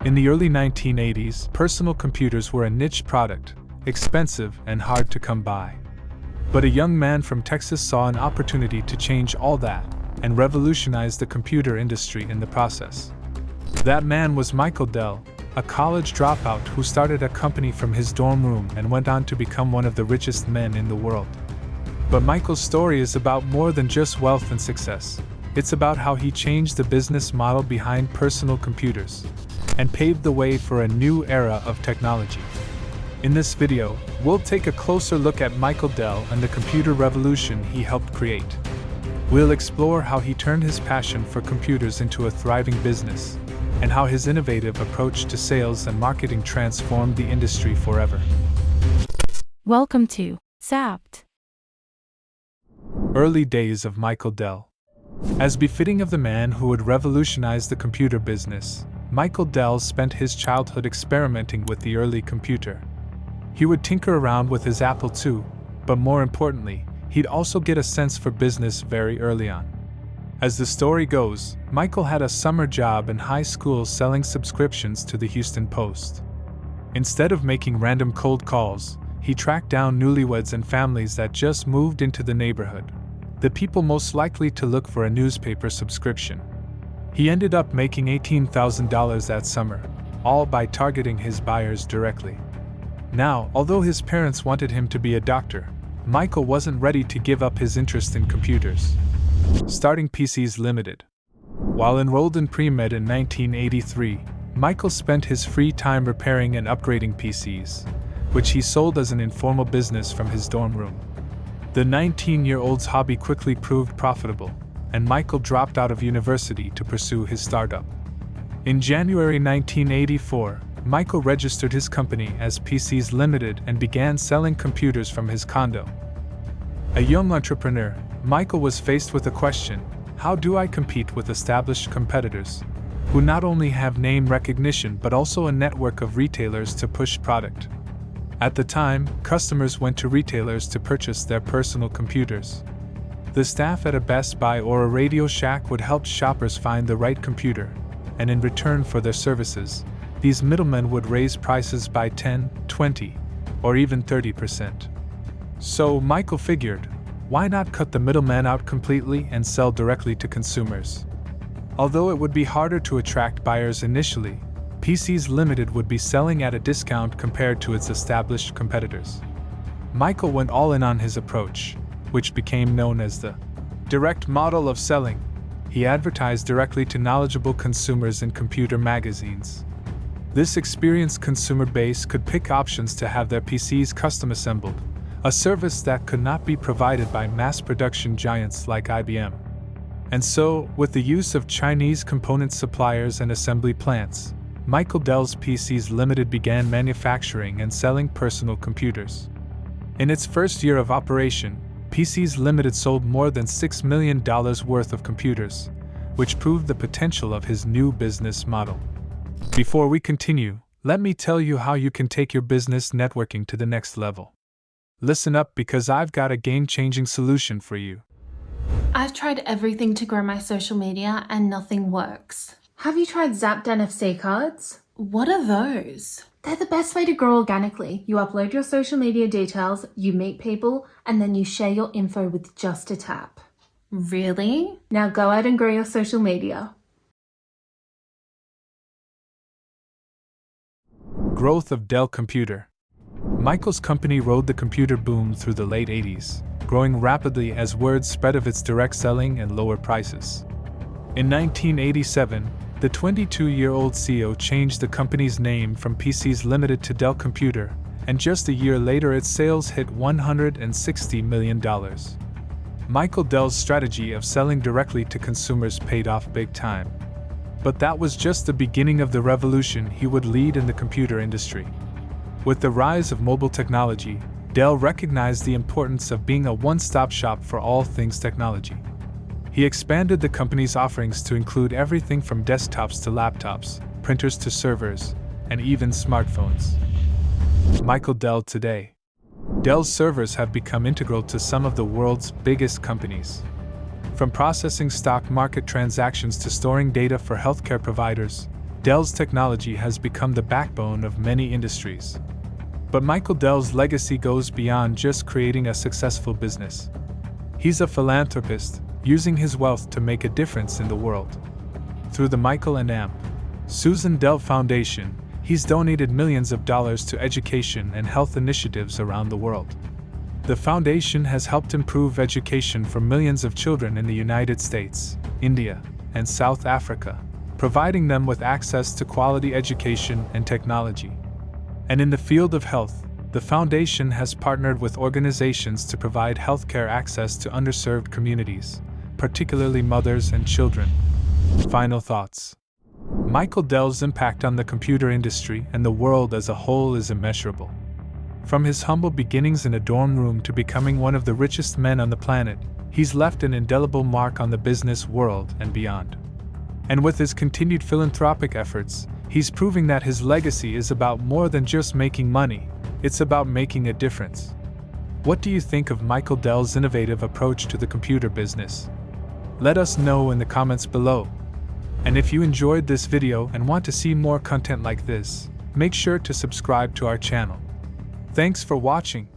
In the early 1980s, personal computers were a niche product, expensive and hard to come by. But a young man from Texas saw an opportunity to change all that and revolutionize the computer industry in the process. That man was Michael Dell, a college dropout who started a company from his dorm room and went on to become one of the richest men in the world. But Michael's story is about more than just wealth and success. It's about how he changed the business model behind personal computers and paved the way for a new era of technology. In this video, we'll take a closer look at Michael Dell and the computer revolution he helped create. We'll explore how he turned his passion for computers into a thriving business, and how his innovative approach to sales and marketing transformed the industry forever. Welcome to Zapped. Early days of Michael Dell. As befitting of the man who would revolutionize the computer business, Michael Dell spent his childhood experimenting with the early computer. He would tinker around with his Apple II, but more importantly, he'd also get a sense for business very early on. As the story goes, Michael had a summer job in high school selling subscriptions to the Houston Post. Instead of making random cold calls, he tracked down newlyweds and families that just moved into the neighborhood, the people most likely to look for a newspaper subscription. He ended up making $18,000 that summer, all by targeting his buyers directly. Now, although his parents wanted him to be a doctor, Michael wasn't ready to give up his interest in computers. Starting PCs Limited. While enrolled in pre-med in 1983, Michael spent his free time repairing and upgrading PCs, which he sold as an informal business from his dorm room. The 19-year-old's hobby quickly proved profitable, and Michael dropped out of university to pursue his startup. In January 1984, Michael registered his company as PCs Limited and began selling computers from his condo. A young entrepreneur, Michael was faced with a question: how do I compete with established competitors, who not only have name recognition but also a network of retailers to push product? At the time, customers went to retailers to purchase their personal computers. The staff at a Best Buy or a Radio Shack would help shoppers find the right computer, and in return for their services, these middlemen would raise prices by 10, 20, or even 30%. So Michael figured, why not cut the middleman out completely and sell directly to consumers? Although it would be harder to attract buyers initially, PCs Limited would be selling at a discount compared to its established competitors. Michael went all in on his approach, which became known as the direct model of selling. He advertised directly to knowledgeable consumers in computer magazines. This experienced consumer base could pick options to have their PCs custom assembled, a service that could not be provided by mass production giants like IBM. And so, with the use of Chinese component suppliers and assembly plants, Michael Dell's PCs Limited began manufacturing and selling personal computers. In its first year of operation, PCs Limited sold more than $6 million worth of computers, which proved the potential of his new business model. Before we continue, let me tell you how you can take your business networking to the next level. Listen up, because I've got a game-changing solution for you. I've tried everything to grow my social media and nothing works. Have you tried Zapped NFC cards? What are those? They're the best way to grow organically. You upload your social media details, you meet people, and then you share your info with just a tap. Really? Now go out and grow your social media. Growth of Dell Computer. Michael's company rode the computer boom through the late 80s, growing rapidly as word spread of its direct selling and lower prices. In 1987, the 22-year-old CEO changed the company's name from PCs Limited to Dell Computer, and just a year later its sales hit $160 million. Michael Dell's strategy of selling directly to consumers paid off big time. But that was just the beginning of the revolution he would lead in the computer industry. With the rise of mobile technology, Dell recognized the importance of being a one-stop shop for all things technology. He expanded the company's offerings to include everything from desktops to laptops, printers to servers, and even smartphones. Michael Dell today. Dell's servers have become integral to some of the world's biggest companies. From processing stock market transactions to storing data for healthcare providers, Dell's technology has become the backbone of many industries. But Michael Dell's legacy goes beyond just creating a successful business. He's a philanthropist, using his wealth to make a difference in the world. Through the Michael and Susan Dell Foundation, he's donated millions of dollars to education and health initiatives around the world. The foundation has helped improve education for millions of children in the United States, India, and South Africa, providing them with access to quality education and technology. And in the field of health, the foundation has partnered with organizations to provide healthcare access to underserved communities, particularly mothers and children. Final thoughts. Michael Dell's impact on the computer industry and the world as a whole is immeasurable. From his humble beginnings in a dorm room to becoming one of the richest men on the planet, he's left an indelible mark on the business world and beyond. And with his continued philanthropic efforts, he's proving that his legacy is about more than just making money, it's about making a difference. What do you think of Michael Dell's innovative approach to the computer business? Let us know in the comments below. And if you enjoyed this video and want to see more content like this, make sure to subscribe to our channel. Thanks for watching.